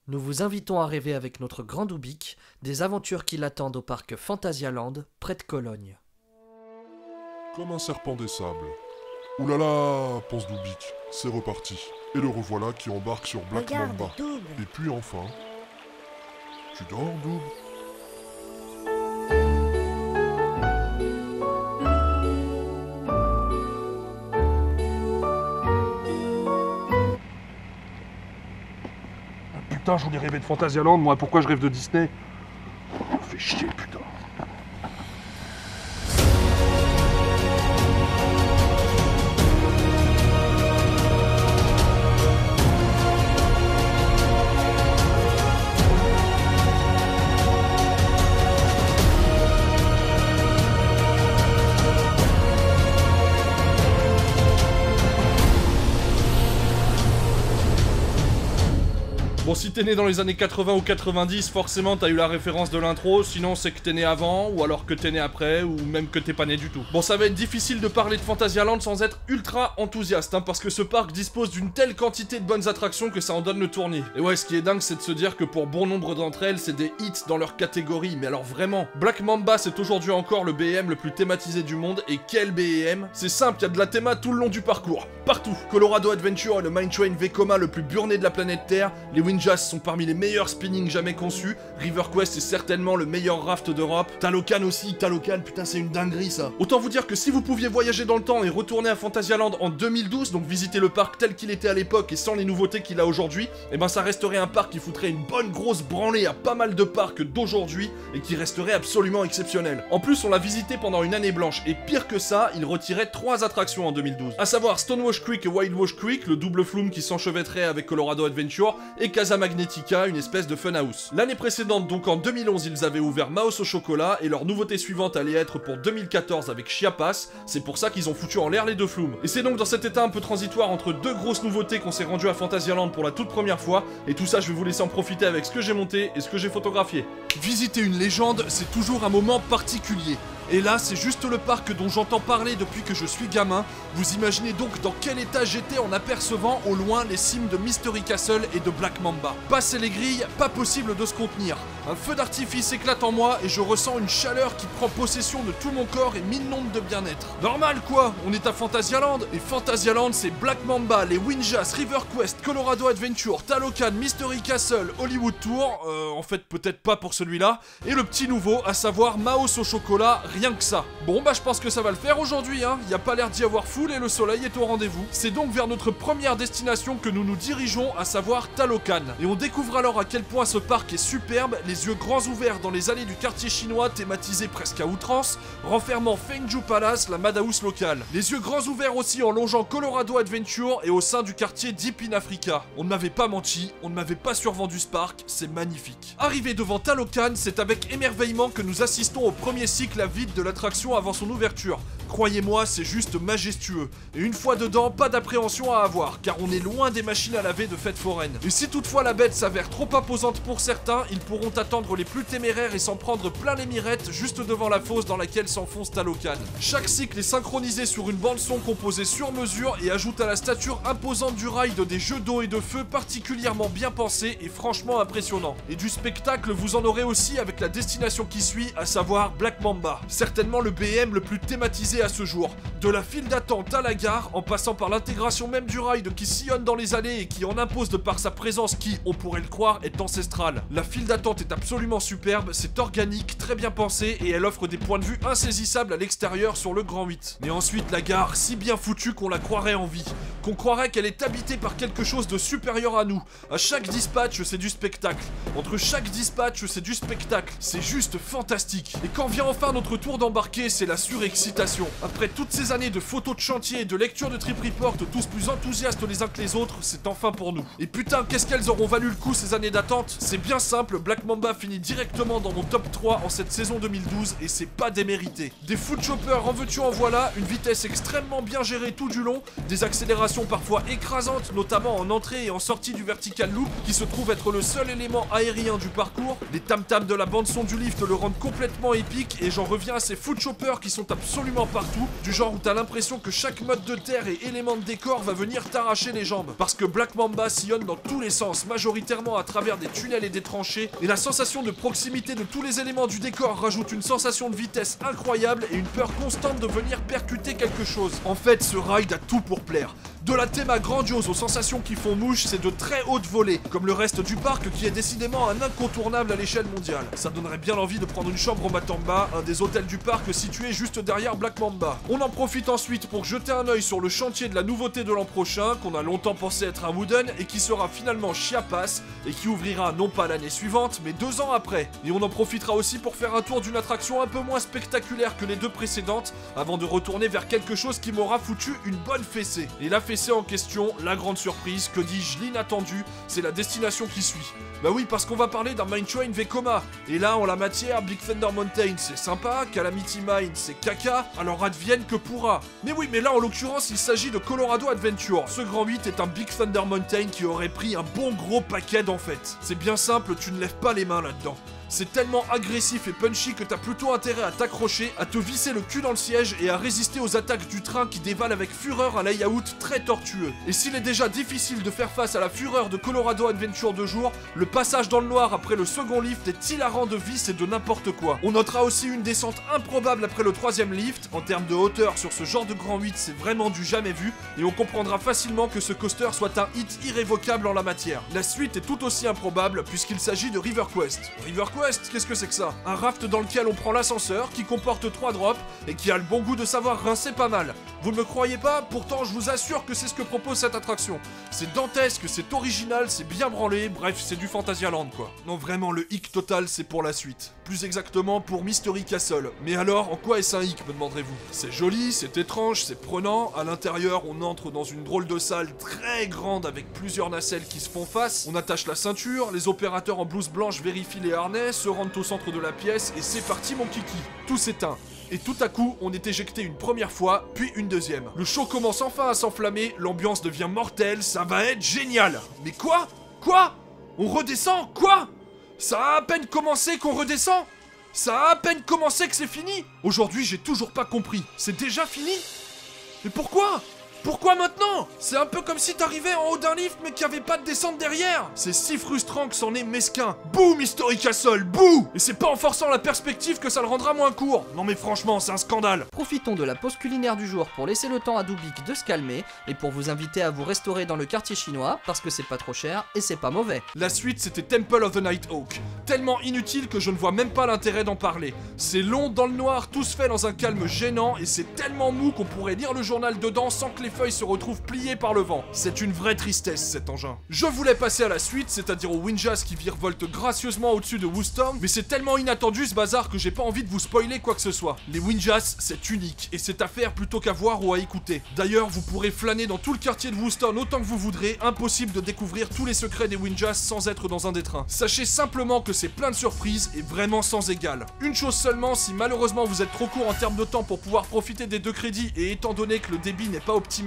Nous vous invitons à rêver avec notre grand Doubik des aventures qui l'attendent au parc Phantasialand, près de Cologne. Comme un serpent des sables. Oulala, pense Doubik, c'est reparti. Et le revoilà qui embarque sur Black Regarde, Mamba. Double. Et puis enfin... Tu dors, Double? Putain, je voulais rêver de Phantasialand, moi, pourquoi je rêve de Disney? Fais chier, putain. Bon, si t'es né dans les années 80 ou 90, forcément t'as eu la référence de l'intro, sinon c'est que t'es né avant, ou alors que t'es né après, ou même que t'es pas né du tout. Bon, ça va être difficile de parler de Phantasialand sans être ultra enthousiaste, hein, parce que ce parc dispose d'une telle quantité de bonnes attractions que ça en donne le tournis. Et ouais, ce qui est dingue, c'est de se dire que pour bon nombre d'entre elles, c'est des hits dans leur catégorie, mais alors vraiment. Black Mamba, c'est aujourd'hui encore le BM le plus thématisé du monde, et quel BM? C'est simple, y a de la théma tout le long du parcours, partout. Colorado Adventure est le Mine Train Vekoma le plus burné de la planète Terre, les Ninjas sont parmi les meilleurs spinning jamais conçus. River Quest est certainement le meilleur raft d'Europe. Talocan aussi, Talocan, putain c'est une dinguerie ça. Autant vous dire que si vous pouviez voyager dans le temps et retourner à Phantasialand en 2012, donc visiter le parc tel qu'il était à l'époque et sans les nouveautés qu'il a aujourd'hui, et ben ça resterait un parc qui foutrait une bonne grosse branlée à pas mal de parcs d'aujourd'hui et qui resterait absolument exceptionnel. En plus on l'a visité pendant une année blanche et pire que ça, il retirait 3 attractions en 2012. À savoir Stonewash Creek et Wildwash Creek, le double flume qui s'enchevêtrait avec Colorado Adventure, et Casa Magnetica, une espèce de funhouse. L'année précédente, donc en 2011, ils avaient ouvert Maos au chocolat et leur nouveauté suivante allait être pour 2014 avec Chiapas, c'est pour ça qu'ils ont foutu en l'air les deux flumes. Et c'est donc dans cet état un peu transitoire entre deux grosses nouveautés qu'on s'est rendu à Phantasialand pour la toute première fois, et tout ça je vais vous laisser en profiter avec ce que j'ai monté et ce que j'ai photographié. Visiter une légende, c'est toujours un moment particulier. Et là, c'est juste le parc dont j'entends parler depuis que je suis gamin. Vous imaginez donc dans quel état j'étais en apercevant au loin les cimes de Mystery Castle et de Black Mamba. Passer les grilles, pas possible de se contenir. Un feu d'artifice éclate en moi et je ressens une chaleur qui prend possession de tout mon corps et mine onde de bien-être. Normal quoi, on est à Phantasialand, et Phantasialand c'est Black Mamba, les Ninjas, River Quest, Colorado Adventure, Talocan, Mystery Castle, Hollywood Tour, en fait peut-être pas pour celui-là, et le petit nouveau, à savoir Maos au chocolat, rien que ça. Bon bah je pense que ça va le faire aujourd'hui, hein, y a pas l'air d'y avoir foule et le soleil est au rendez-vous. C'est donc vers notre première destination que nous nous dirigeons, à savoir Talocan. Et on découvre alors à quel point ce parc est superbe, les yeux grands ouverts dans les allées du quartier chinois thématisé presque à outrance, renfermant Fengju Palace, la Madhouse locale. Les yeux grands ouverts aussi en longeant Colorado Adventure et au sein du quartier Deep in Africa. On ne m'avait pas menti, on ne m'avait pas survendu ce parc, c'est magnifique. Arrivé devant Talocan, c'est avec émerveillement que nous assistons au premier cycle à vide de l'attraction avant son ouverture. Croyez-moi, c'est juste majestueux. Et une fois dedans, pas d'appréhension à avoir, car on est loin des machines à laver de fêtes foraines. Et si toutefois la bête s'avère trop imposante pour certains, ils pourront attendre les plus téméraires et s'en prendre plein les mirettes juste devant la fosse dans laquelle s'enfonce Talocan. Chaque cycle est synchronisé sur une bande-son composée sur mesure et ajoute à la stature imposante du ride des jeux d'eau et de feu particulièrement bien pensés et franchement impressionnants. Et du spectacle, vous en aurez aussi avec la destination qui suit, à savoir Black Mamba. Certainement le BM le plus thématisé à ce jour. De la file d'attente à la gare, en passant par l'intégration même du ride qui sillonne dans les allées et qui en impose de par sa présence qui, on pourrait le croire, est ancestrale. La file d'attente est absolument superbe, c'est organique, très bien pensé et elle offre des points de vue insaisissables à l'extérieur sur le Grand 8. Mais ensuite la gare, si bien foutue qu'on la croirait en vie. Qu'on croirait qu'elle est habitée par quelque chose de supérieur à nous. À chaque dispatch, c'est du spectacle. Entre chaque dispatch, c'est du spectacle. C'est juste fantastique. Et quand vient enfin notre tour d'embarquer, c'est la surexcitation. Après toutes ces années de photos de chantier et de lecture de trip report, tous plus enthousiastes les uns que les autres, c'est enfin pour nous. Et putain, qu'est-ce qu'elles auront valu le coup ces années d'attente? C'est bien simple, Black Mamba finit directement dans mon top 3 en cette saison 2012 et c'est pas démérité. Des foot choppers en veux-tu en voilà, une vitesse extrêmement bien gérée tout du long, des accélérations parfois écrasantes, notamment en entrée et en sortie du vertical loop, qui se trouve être le seul élément aérien du parcours. Les tam-tams de la bande son du lift le rendent complètement épique et j'en reviens à ces foot choppers qui sont absolument pas partout, du genre où t'as l'impression que chaque mode de terre et élément de décor va venir t'arracher les jambes. Parce que Black Mamba sillonne dans tous les sens, majoritairement à travers des tunnels et des tranchées, et la sensation de proximité de tous les éléments du décor rajoute une sensation de vitesse incroyable et une peur constante de venir percuter quelque chose. En fait, ce ride a tout pour plaire. De la théma grandiose aux sensations qui font mouche, c'est de très haute volée, comme le reste du parc qui est décidément un incontournable à l'échelle mondiale. Ça donnerait bien l'envie de prendre une chambre au Matamba, un des hôtels du parc situé juste derrière Black Mamba. On en profite ensuite pour jeter un œil sur le chantier de la nouveauté de l'an prochain, qu'on a longtemps pensé être un Wooden, et qui sera finalement Chiapas, et qui ouvrira non pas l'année suivante, mais 2 ans après. Et on en profitera aussi pour faire un tour d'une attraction un peu moins spectaculaire que les 2 précédentes, avant de retourner vers quelque chose qui m'aura foutu une bonne fessée. Et la fessée en question, la grande surprise, que dis-je, l'inattendu, c'est la destination qui suit. Bah oui, parce qu'on va parler d'un Mine Train Vekoma. Et là, en la matière, Big Thunder Mountain, c'est sympa, Calamity Mine, c'est caca, alors advienne que pourra. Mais oui, mais là, en l'occurrence, il s'agit de Colorado Adventure. Ce Grand 8 est un Big Thunder Mountain qui aurait pris un bon gros paquet en fait. C'est bien simple, tu ne lèves pas les mains là-dedans. C'est tellement agressif et punchy que t'as plutôt intérêt à t'accrocher, à te visser le cul dans le siège et à résister aux attaques du train qui dévale avec fureur un layout très tortueux. Et s'il est déjà difficile de faire face à la fureur de Colorado Adventure de jour, le passage dans le noir après le second lift est hilarant de vis et de n'importe quoi. On notera aussi une descente improbable après le 3e lift. En termes de hauteur sur ce genre de Grand 8, c'est vraiment du jamais vu, et on comprendra facilement que ce coaster soit un hit irrévocable en la matière. La suite est tout aussi improbable puisqu'il s'agit de River Quest. Qu'est-ce que c'est que ça? Un raft dans lequel on prend l'ascenseur, qui comporte 3 drops, et qui a le bon goût de savoir rincer pas mal. Vous ne me croyez pas? Pourtant je vous assure que c'est ce que propose cette attraction. C'est dantesque, c'est original, c'est bien branlé, bref c'est du Fantasyland quoi. Non vraiment le hic total c'est pour la suite. Plus exactement pour Mystery Castle. Mais alors en quoi est-ce un hic me demanderez-vous? C'est joli, c'est étrange, c'est prenant, à l'intérieur on entre dans une drôle de salle très grande avec plusieurs nacelles qui se font face, on attache la ceinture, les opérateurs en blouse blanche vérifient les harnais, se rendent au centre de la pièce et c'est parti mon kiki. Tout s'éteint. Et tout à coup, on est éjecté une première fois, puis une deuxième. Le show commence enfin à s'enflammer, l'ambiance devient mortelle, ça va être génial. Mais quoi? Quoi? On redescend? Quoi? Ça a à peine commencé qu'on redescend? Ça a à peine commencé que c'est fini? Aujourd'hui, j'ai toujours pas compris. C'est déjà fini? Mais pourquoi? Pourquoi maintenant? C'est un peu comme si t'arrivais en haut d'un lift mais qu'il n'y avait pas de descente derrière. C'est si frustrant que c'en est mesquin. Bouh Mystery Castle, bouh! Et c'est pas en forçant la perspective que ça le rendra moins court. Non mais franchement, c'est un scandale. Profitons de la pause culinaire du jour pour laisser le temps à Dubik de se calmer et pour vous inviter à vous restaurer dans le quartier chinois parce que c'est pas trop cher et c'est pas mauvais. La suite c'était Temple of the Night Hawk. Tellement inutile que je ne vois même pas l'intérêt d'en parler. C'est long dans le noir, tout se fait dans un calme gênant et c'est tellement mou qu'on pourrait lire le journal dedans sans que les feuilles se retrouvent pliées par le vent. C'est une vraie tristesse cet engin. Je voulais passer à la suite, c'est-à-dire au Winjas qui virevolte gracieusement au-dessus de Woostone, mais c'est tellement inattendu ce bazar que j'ai pas envie de vous spoiler quoi que ce soit. Les Winjas, c'est unique et c'est à faire plutôt qu'à voir ou à écouter. D'ailleurs, vous pourrez flâner dans tout le quartier de Woostone autant que vous voudrez, impossible de découvrir tous les secrets des Winjas sans être dans un des trains. Sachez simplement que c'est plein de surprises et vraiment sans égal. Une chose seulement, si malheureusement vous êtes trop court en termes de temps pour pouvoir profiter des 2 crédits et étant donné que le débit n'est pas optimal,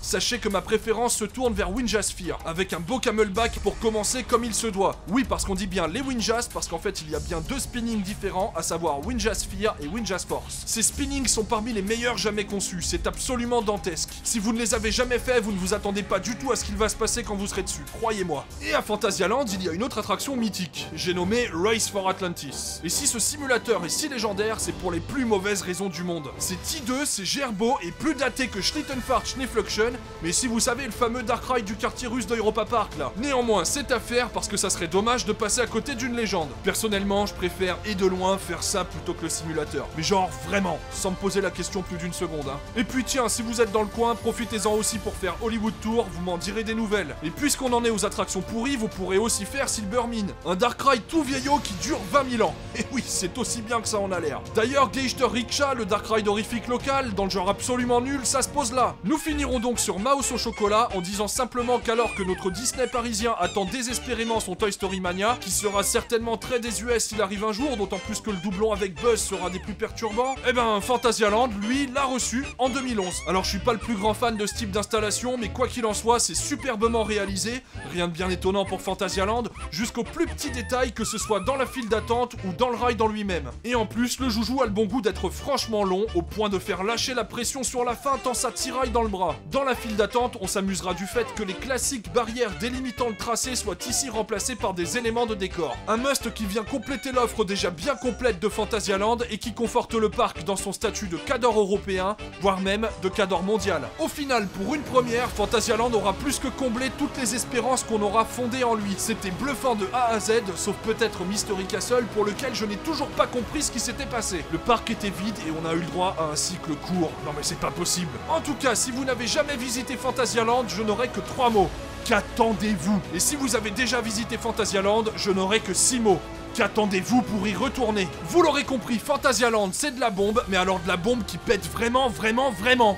sachez que ma préférence se tourne vers Winjasphere, avec un beau camelback pour commencer comme il se doit. Oui, parce qu'on dit bien les Winjas, parce qu'en fait il y a bien 2 spinnings différents, à savoir Winjasphere et Winjasforce. Ces spinnings sont parmi les meilleurs jamais conçus, c'est absolument dantesque. Si vous ne les avez jamais fait, vous ne vous attendez pas du tout à ce qu'il va se passer quand vous serez dessus, croyez-moi. Et à Fantasyland, il y a une autre attraction mythique, j'ai nommé Race for Atlantis. Et si ce simulateur est si légendaire, c'est pour les plus mauvaises raisons du monde. C'est hideux, c'est gerbeau et plus daté que Schlittenfahrt Schneefluction, mais si vous savez le fameux Dark Ride du quartier russe d'Europa Park là. Néanmoins, c'est à faire parce que ça serait dommage de passer à côté d'une légende. Personnellement, je préfère et de loin faire ça plutôt que le simulateur. Mais genre vraiment, sans me poser la question plus d'une seconde hein. Et puis tiens, si vous êtes dans le coin, profitez-en aussi pour faire Hollywood Tour, vous m'en direz des nouvelles. Et puisqu'on en est aux attractions pourries, vous pourrez aussi faire Silvermine, un Dark Ride tout vieillot qui dure 20 000 ans. Et oui, c'est aussi bien que ça en a l'air. D'ailleurs, Geister Riksha, le Dark Ride horrifique local, dans le genre absolument nul, ça se pose là. Nous finirons donc sur Mouse au chocolat en disant simplement qu'alors que notre Disney parisien attend désespérément son Toy Story Mania, qui sera certainement très désuet s'il arrive un jour, d'autant plus que le doublon avec Buzz sera des plus perturbants, et ben Fantasyland, lui, l'a reçu en 2011. Alors je suis pas le plus grand fan de ce type d'installation, mais quoi qu'il en soit, c'est superbement réalisé, rien de bien étonnant pour Fantasyland, jusqu'au plus petit détail, que ce soit dans la file d'attente ou dans le ride en lui-même. Et en plus, le joujou a le bon goût d'être franchement long, au point de faire lâcher la pression sur la fin tant ça tiraille dans le bras. Dans la file d'attente, on s'amusera du fait que les classiques barrières délimitant le tracé soient ici remplacées par des éléments de décor. Un must qui vient compléter l'offre déjà bien complète de Fantasyland et qui conforte le parc dans son statut de cadre européen, voire même de cadre mondial. Au final, pour une première, Fantasyland aura plus que comblé toutes les espérances qu'on aura fondées en lui. C'était bluffant de A à Z, sauf peut-être Mystery Castle pour lequel je n'ai toujours pas compris ce qui s'était passé. Le parc était vide et on a eu le droit à un cycle court. Non mais c'est pas possible. En tout cas, si vous n'avez jamais visité Fantasyland, je n'aurai que 3 mots. Qu'attendez-vous? Et si vous avez déjà visité Fantasyland, je n'aurai que 6 mots. Qu'attendez-vous pour y retourner? Vous l'aurez compris, Fantasyland c'est de la bombe, mais alors de la bombe qui pète vraiment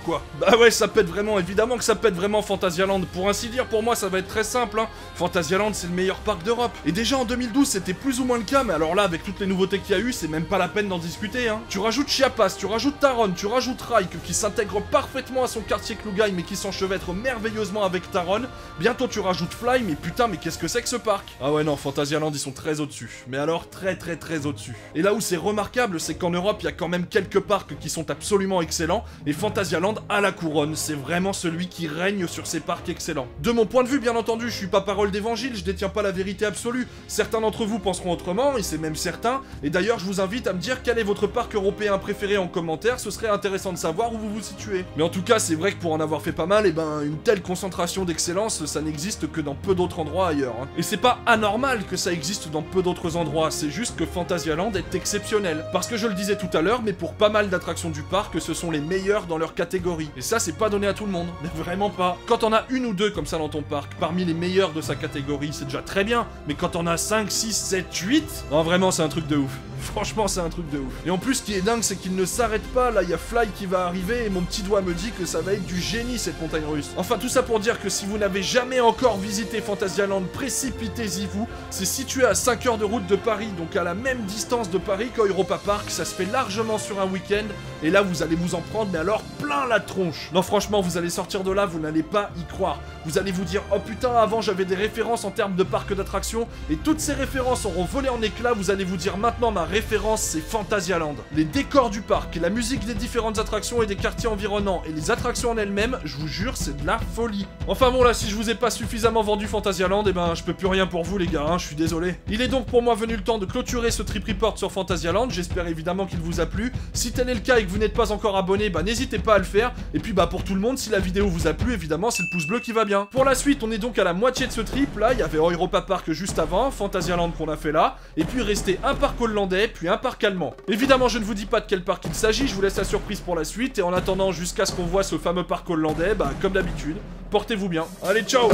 quoi. Bah ouais, ça pète vraiment, évidemment que ça pète vraiment Fantasyland. Pour ainsi dire, pour moi ça va être très simple, hein. Fantasyland c'est le meilleur parc d'Europe. Et déjà en 2012 c'était plus ou moins le cas, mais alors là avec toutes les nouveautés qu'il y a eu, c'est même pas la peine d'en discuter, hein. Tu rajoutes Chiapas, tu rajoutes Taron, tu rajoutes Rike qui s'intègre parfaitement à son quartier Klugaï mais qui s'enchevêtre merveilleusement avec Taron. Bientôt tu rajoutes Fly, mais putain mais qu'est-ce que c'est que ce parc? Ah ouais non, Fantasyland ils sont très au-dessus. Mais alors très au-dessus. Et là où c'est remarquable, c'est qu'en Europe, il y a quand même quelques parcs qui sont absolument excellents, et Fantasyland a la couronne, c'est vraiment celui qui règne sur ces parcs excellents. De mon point de vue, bien entendu, je suis pas parole d'évangile, je détiens pas la vérité absolue, certains d'entre vous penseront autrement, et c'est même certain, et d'ailleurs je vous invite à me dire quel est votre parc européen préféré en commentaire, ce serait intéressant de savoir où vous vous situez. Mais en tout cas, c'est vrai que pour en avoir fait pas mal, et ben une telle concentration d'excellence, ça n'existe que dans peu d'autres endroits ailleurs. Hein. Et c'est pas anormal que ça existe dans peu d'autres endroits, c'est juste que Fantasyland est exceptionnel. Parce que je le disais tout à l'heure, mais pour pas mal d'attractions du parc, ce sont les meilleurs dans leur catégorie. Et ça, c'est pas donné à tout le monde. Mais vraiment pas. Quand on a une ou deux comme ça dans ton parc, parmi les meilleurs de sa catégorie, c'est déjà très bien. Mais quand on a 5, 6, 7, 8, non vraiment c'est un truc de ouf. Franchement, c'est un truc de ouf. Et en plus, ce qui est dingue, c'est qu'il ne s'arrête pas. Là, il y a Fly qui va arriver et mon petit doigt me dit que ça va être du génie, cette montagne russe. Enfin, tout ça pour dire que si vous n'avez jamais encore visité Fantasyland, précipitez-y vous. C'est situé à 5 heures de route de Paris, donc à la même distance de Paris qu'Europa Park. Ça se fait largement sur un week-end. Et là, vous allez vous en prendre, mais alors plein la tronche. Non, franchement, vous allez sortir de là, vous n'allez pas y croire. Vous allez vous dire, oh putain, avant j'avais des références en termes de parc d'attractions, et toutes ces références auront volé en éclats. Vous allez vous dire, maintenant ma référence c'est Fantasyland. Les décors du parc, la musique des différentes attractions et des quartiers environnants, et les attractions en elles-mêmes, je vous jure, c'est de la folie. Enfin bon, là, si je vous ai pas suffisamment vendu Fantasyland, et ben je peux plus rien pour vous les gars, hein, je suis désolé. Il est donc pour moi venu le temps de clôturer ce trip report sur Fantasyland. J'espère évidemment qu'il vous a plu. Si tel est le cas et que vous n'êtes pas encore abonné, bah n'hésitez pas à le faire. Et puis bah pour tout le monde, si la vidéo vous a plu, évidemment c'est le pouce bleu qui va bien. Pour la suite, on est donc à la moitié de ce trip. Là, il y avait Europa Park juste avant, Fantasyland qu'on a fait là, et puis restait un parc hollandais, puis un parc allemand. Évidemment, je ne vous dis pas de quel parc il s'agit, je vous laisse la surprise pour la suite. Et en attendant, jusqu'à ce qu'on voit ce fameux parc hollandais, bah comme d'habitude, portez-vous bien. Allez, ciao!